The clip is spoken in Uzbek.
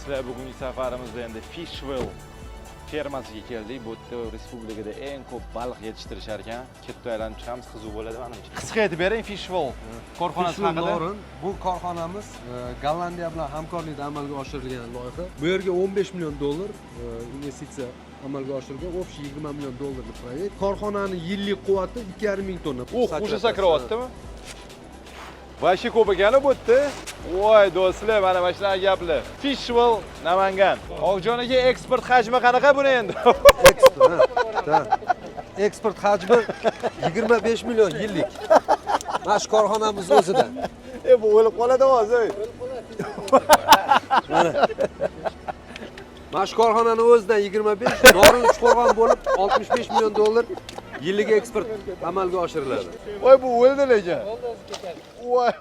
Do'stlar, bugungi safarimizda endi Fishwell fermasiga keldik. Bu yerda respublikada eng ko'p baliq yetishtirishar ekan. Ketib aylanib chiqamiz, qiziq bo'ladi menimcha. Qisqa aytib bering Fishwell korxonasi haqida. Bu korxonamiz Gollandiya bilan hamkorlikda amalga oshirilgan loyiha. Bu yerga 15 million dollar investitsiya amalga oshirilgan, общий 20 million dollarlik proyekt. Korxonaning yillik quvvati 2,5 ming tonna. Уже sakrayaptimi? Vashi ko'p ekan bu yerda. Voy do'stlar, mana shunaqa gaplar. Fishwell Namangan. Og'jon aka, eksport hajmi qanaqa buni endi? Eksport hajmi 25 million yillik. Mana shu korxonamiz o'zida. Bu o'lib qoladi hozir. Mana shu korxonaning o'zidan 25, Norin Uchqo'rg'on bo'lib 65 million dollar yillik eksport amalga oshiriladi. Voy bu o'ldi lekin. Voy.